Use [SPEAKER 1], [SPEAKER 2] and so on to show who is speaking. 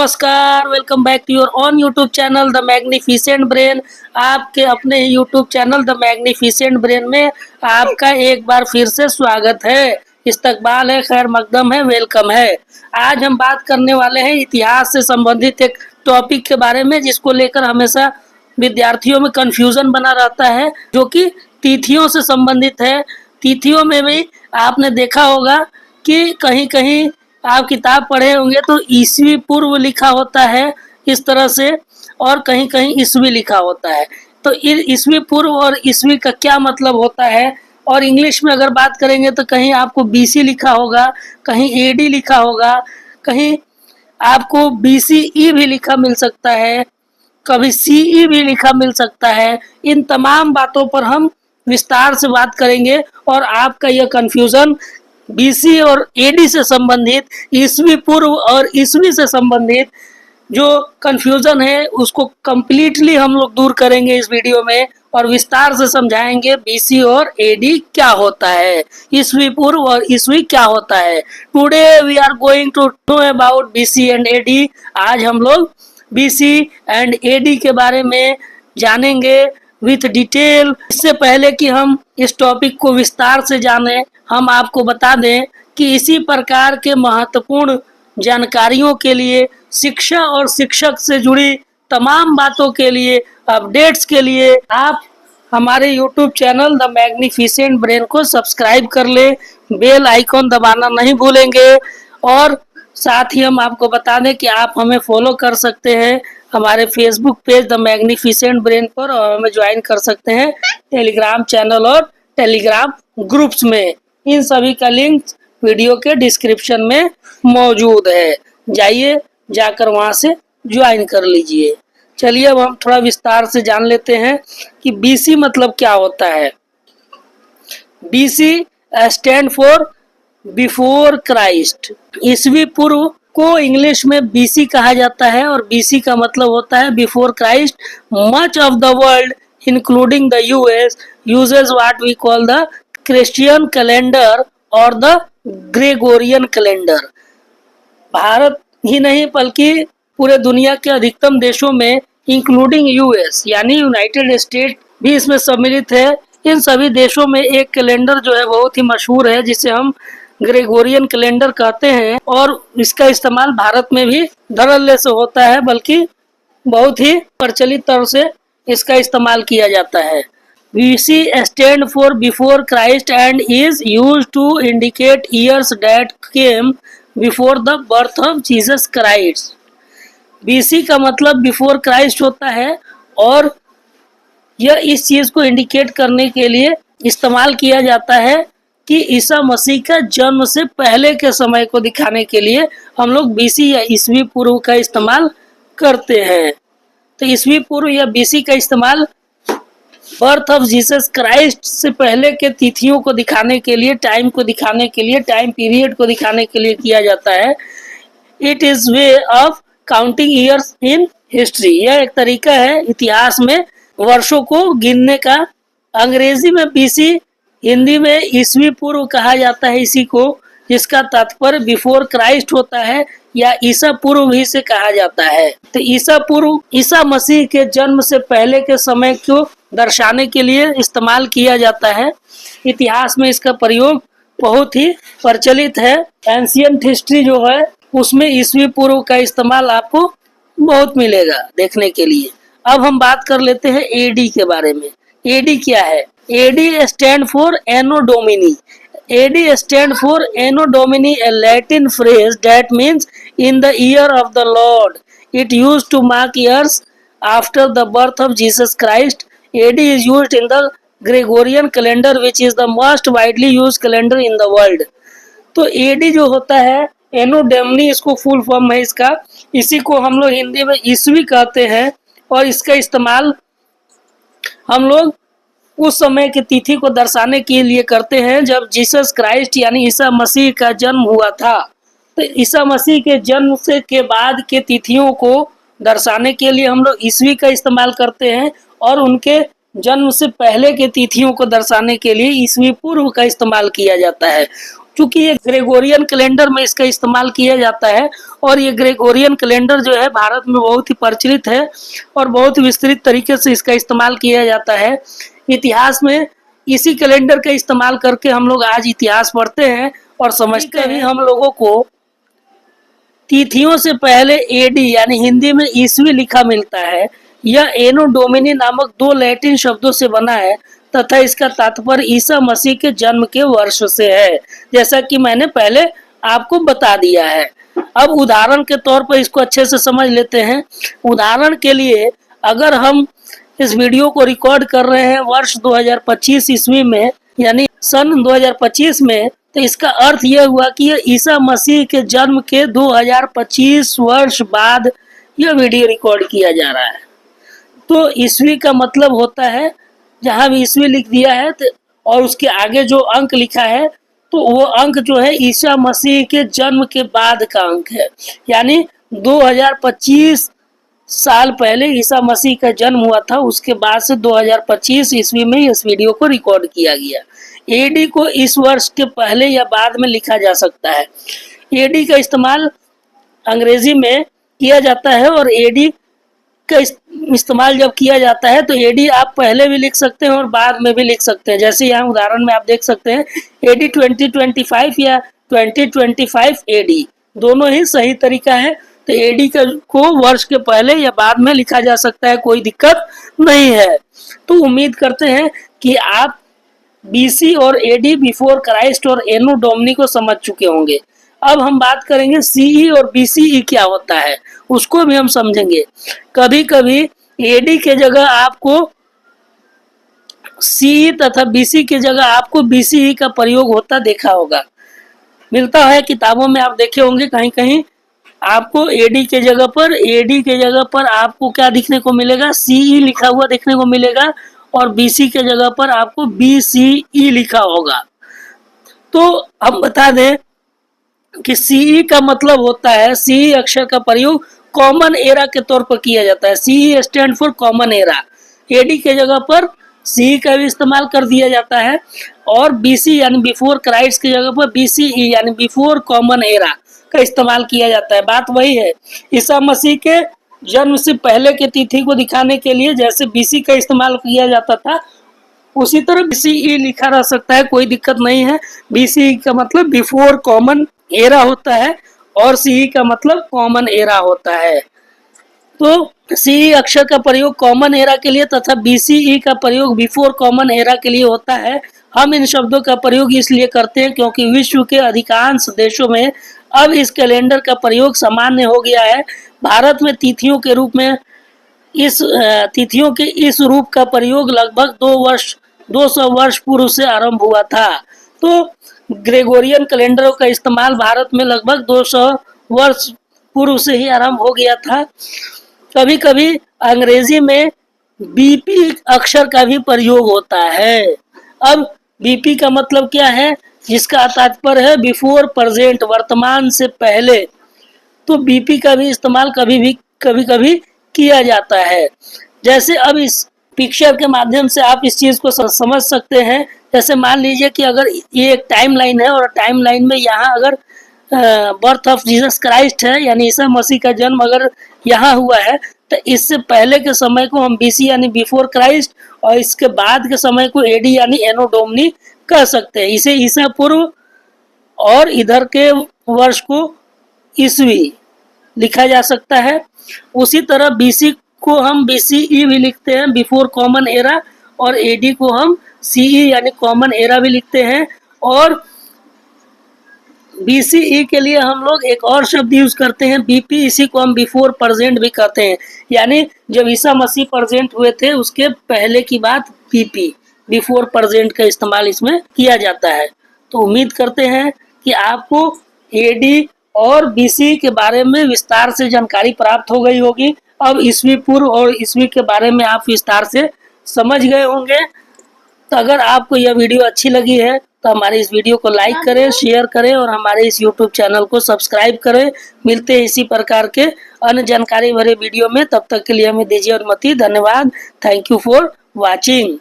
[SPEAKER 1] नमस्कार, welcome back to your own YouTube channel the magnificent brain. आपके अपने ही YouTube channel the magnificent brain में आपका एक बार फिर से स्वागत है। इस्तकबाल है, खैर मकदम है, वेलकम है। आज हम बात करने वाले हैं इतिहास से संबंधित एक टॉपिक के बारे में, जिसको लेकर हमेशा विद्यार्थियों में कंफ्यूजन बना रहता है, जो कि तिथियों से संबंधित है। तिथियों में भी आपने देखा होगा कि कहीं कहीं आप किताब पढ़े होंगे तो ईस्वी पूर्व लिखा होता है इस तरह से, और कहीं कहीं ईस्वी लिखा होता है। तो ईस्वी पूर्व और ईस्वी का क्या मतलब होता है, और इंग्लिश में अगर बात करेंगे तो कहीं आपको बीसी लिखा होगा, कहीं एडी लिखा होगा, कहीं आपको बीसीई भी लिखा मिल सकता है, कभी सीई भी लिखा मिल सकता है। इन तमाम बातों पर हम विस्तार से बात करेंगे, और आपका यह कंफ्यूजन बीसी और एडी से संबंधित, ईस्वी पूर्व और ईस्वी से संबंधित जो कंफ्यूजन है उसको कंप्लीटली हम लोग दूर करेंगे इस वीडियो में, और विस्तार से समझाएंगे बीसी और एडी क्या होता है, ईस्वी पूर्व और ईस्वी क्या होता है। Today we are going to know about BC and AD. आज हम लोग बीसी एंड एडी के बारे में जानेंगे विथ डिटेल। इससे पहले कि हम इस टॉपिक को विस्तार से जानें, हम आपको बता दें कि इसी प्रकार के महत्वपूर्ण जानकारियों के लिए, शिक्षा और शिक्षक से जुड़ी तमाम बातों के लिए, अपडेट्स के लिए आप हमारे YouTube channel the magnificent brain को सब्सक्राइब कर ले, बेल आइकॉन दबाना नहीं भूलेंगे। और साथ ही हम आपको बता दें कि आप हमें फॉलो कर सकते हैं हमारे Facebook page the magnificent brain पर, और हमें ज्वाइन कर सकते हैं टेलीग्राम चैनल और टेलीग्राम ग्रुप्स में। इन सभी का लिंक वीडियो के डिस्क्रिप्शन में मौजूद है, जाइए जाकर वहां से ज्वाइन कर लीजिए। चलिए अब हम थोड़ा विस्तार से जान लेते हैं कि बीसी मतलब क्या होता है। BC stand for before Christ. ईस्वी पूर्व को इंग्लिश में बीसी कहा जाता है, और बीसी का मतलब होता है before Christ. Much of the world including the US uses what we call the Christian calendar और द ग्रेगोरियन कैलेंडर। भारत ही नहीं बल्कि पूरे दुनिया के अधिकतम देशों में, इंक्लूडिंग यूएस यानी यूनाइटेड स्टेट भी इसमें सम्मिलित है, इन सभी देशों में एक कैलेंडर जो है बहुत ही मशहूर है, जिसे हम ग्रेगोरियन कैलेंडर कहते हैं। और इसका इस्तेमाल भारत में भी धड़ल्ले से होता है, बल्कि बहुत ही प्रचलित तौर से इसका इस्तेमाल किया जाता है। BC stand for before Christ and is used to indicate years that came before the birth of Jesus Christ. BC का मतलब बिफोर क्राइस्ट होता है, और यह इस चीज को इंडिकेट करने के लिए इस्तेमाल किया जाता है कि ईसा मसीह का जन्म से पहले के समय को दिखाने के लिए हम लोग बीसी या ईस्वी पूर्व का इस्तेमाल करते हैं। तो ईस्वी पूर्व या बीसी का इस्तेमाल बर्थ ऑफ जीसस क्राइस्ट से पहले के तिथियों को दिखाने के लिए, टाइम को दिखाने के लिए, टाइम पीरियड को दिखाने के लिए किया जाता है। It is way of counting years in history. यह एक तरीका है इतिहास में वर्षों को गिनने का। अंग्रेजी में बीसी, हिंदी में ईस्वी पूर्व कहा जाता है इसी को, जिसका तात्पर्य बिफोर क्राइस्ट होता है, या ईसा पूर्व भी से कहा जाता है। तो ईसा पूर्व ईसा मसीह के जन्म से पहले के समय को दर्शाने के लिए इस्तेमाल किया जाता है। इतिहास में इसका प्रयोग बहुत ही प्रचलित है। एंशियंट हिस्ट्री जो है उसमें ईस्वी पूर्व का इस्तेमाल आपको बहुत मिलेगा देखने के लिए। अब हम बात कर लेते हैं एडी के बारे में। एडी क्या है? AD stand for anno domini. AD stand for Anno Domini, a Latin phrase that means in the year of the Lord. It used to mark years after the birth of Jesus Christ. AD is used in the Gregorian calendar, which is the most widely used calendar in the world. तो AD जो होता है, Anno Domini इसको full form है इसका, इसी को हम लोग हिंदी में ईस्वी कहते हैं, और इसका इस्तेमाल हम लोग उस समय की तिथि को दर्शाने के लिए करते हैं जब जीसस क्राइस्ट यानी ईसा मसीह का जन्म हुआ था। तो ईसा मसीह के जन्म से के बाद के तिथियों को दर्शाने के लिए हम लोग ईस्वी का इस्तेमाल करते हैं, और उनके जन्म से पहले के तिथियों को दर्शाने के लिए ईस्वी पूर्व का इस्तेमाल किया जाता है। चूंकि ये ग्रेगोरियन कैलेंडर में इसका इस्तेमाल किया जाता है और ये ग्रेगोरियन कैलेंडर जो है भारत में बहुत ही प्रचलित है और बहुत विस्तृत तरीके से इसका इस्तेमाल किया जाता है। इतिहास में इसी कैलेंडर का इस्तेमाल करके हम लोग आज इतिहास पढ़ते हैं और समझते हैं। हम लोगों को तिथियों से पहले एडी यानी हिंदी में ईस्वी लिखा मिलता है। यह एनो डोमिनी नामक दो लैटिन शब्दों से बना है तथा इसका तात्पर्य ईसा मसीह के जन्म के वर्ष से है, जैसा कि मैंने पहले आपको बता दिया है। अब उदाहरण के तौर पर इसको अच्छे से समझ लेते हैं। उदाहरण के लिए अगर हम इस वीडियो को रिकॉर्ड कर रहे हैं वर्ष 2025 ईस्वी में यानी सन 2025 में, तो इसका अर्थ यह हुआ कि यह ईसा मसीह के जन्म के 2025 वर्ष बाद यह वीडियो रिकॉर्ड किया जा रहा है। तो ईस्वी का मतलब होता है, जहां भी ईस्वी लिख दिया है तो और उसके आगे जो अंक लिखा है तो वो अंक जो है ईसा मसीह के जन्म के बाद का अंक है, यानी 2025 साल पहले ईसा मसीह का जन्म हुआ था, उसके बाद से 2025 ईस्वी में इस वीडियो को रिकॉर्ड किया गया। एडी को इस वर्ष के पहले या बाद में लिखा जा सकता है। एडी का इस्तेमाल अंग्रेजी में किया जाता है और एडी का इस्तेमाल जब किया जाता है तो एडी आप पहले भी लिख सकते हैं और बाद में भी लिख सकते हैं। जैसे यहाँ उदाहरण में आप देख सकते हैं एडी 2025 या 2025 एडी, दोनों ही सही तरीका है। तो एडी को वर्ष के पहले या बाद में लिखा जा सकता है, कोई दिक्कत नहीं है। तो उम्मीद करते हैं कि आप बीसी और एडी बिफोर क्राइस्ट और एनो डोमिनी को समझ चुके होंगे। अब हम बात करेंगे सीई और बीसीई क्या होता है, उसको भी हम समझेंगे। कभी कभी एडी के जगह आपको सीई तथा बीसी के जगह आपको बीसीई का प्रयोग होता देखा होगा, मिलता है किताबों में। आप देखे होंगे कहीं कहीं आपको एडी के जगह पर आपको क्या दिखने को मिलेगा, सीई लिखा हुआ देखने को मिलेगा और बीसी के जगह पर आपको बीसीई लिखा होगा। तो हम बता दें कि सीई का मतलब होता है, सीई अक्षर का प्रयोग कॉमन एरा के तौर पर किया जाता है। CE stand for common era. AD के जगह पर सीई का भी इस्तेमाल कर दिया जाता है और बीसी यानी बिफोर क्राइस्ट की जगह पर बीसीई यानी बिफोर कॉमन एरा का इस्तेमाल किया जाता है। बात वही है, ईसा मसीह के जन्म से पहले की तिथि को दिखाने के लिए जैसे बीसी का इस्तेमाल किया जाता था, उसी तरह बीसीई लिखा रह सकता है, कोई दिक्कत नहीं है। बीसीई का मतलब बिफोर कॉमन एरा होता है और सीई का मतलब कॉमन एरा होता है। तो सीई अक्षर का प्रयोग कॉमन एरा के लिए तथा बीसीई का प्रयोग बिफोर कॉमन एरा के लिए होता है। हम इन शब्दों का प्रयोग इसलिए करते हैं क्योंकि विश्व के अधिकांश देशों में अब इस कैलेंडर का प्रयोग सामान्य हो गया है। भारत में तिथियों के इस रूप का प्रयोग लगभग 200 वर्ष पूर्व से आरंभ हुआ था। तो ग्रेगोरियन कैलेंडरों का इस्तेमाल भारत में लगभग 200 वर्ष पूर्व से ही आरंभ हो गया था। कभी कभी अंग्रेजी में बीपी अक्षर का भी प्रयोग होता है। अब बीपी का मतलब क्या है, जिसका तात्पर्य है बिफोर प्रेजेंट, वर्तमान से पहले। तो बीपी का भी इस्तेमाल कभी कभी किया जाता है। जैसे अब इस पिक्चर के माध्यम से आप इस चीज को समझ सकते हैं। जैसे मान लीजिए कि अगर ये एक टाइम लाइन है और टाइम लाइन में यहाँ अगर बर्थ ऑफ जीसस क्राइस्ट है यानी ईसा मसीह का जन्म अगर यहाँ हुआ है, तो इससे पहले के समय को हम बीसी यानी बिफोर क्राइस्ट और इसके बाद के समय को एडी यानी एनो डोमिनी कह सकते हैं। इसे ईसा पूर्व और इधर के वर्ष को ईस्वी लिखा जा सकता है। उसी तरह बीसी को हम बीसीई भी लिखते हैं, बिफोर कॉमन एरा, और एडी को हम सीई यानी कॉमन एरा भी लिखते हैं। और बीसीई के लिए हम लोग एक और शब्द यूज करते हैं बीपी, इसी को हम बिफोर प्रेजेंट भी कहते हैं, यानी जब ईसा मसीह प्रेजेंट हुए थे उसके पहले की बात बीपी बिफोर प्रेजेंट का इस्तेमाल इसमें किया जाता है। तो उम्मीद करते हैं कि आपको एडी और बीसी के बारे में विस्तार से जानकारी प्राप्त हो गई होगी। अब ईस्वी पूर्व और ईस्वी के बारे में आप विस्तार से समझ गए होंगे। तो अगर आपको यह वीडियो अच्छी लगी है तो हमारे इस वीडियो को लाइक करें, शेयर करें और हमारे इस यूट्यूब चैनल को सब्सक्राइब करें। मिलते हैं इसी प्रकार के अन्य जानकारी भरे वीडियो में, तब तक के लिए हमें दीजिए अनुमति। धन्यवाद। Thank you for watching.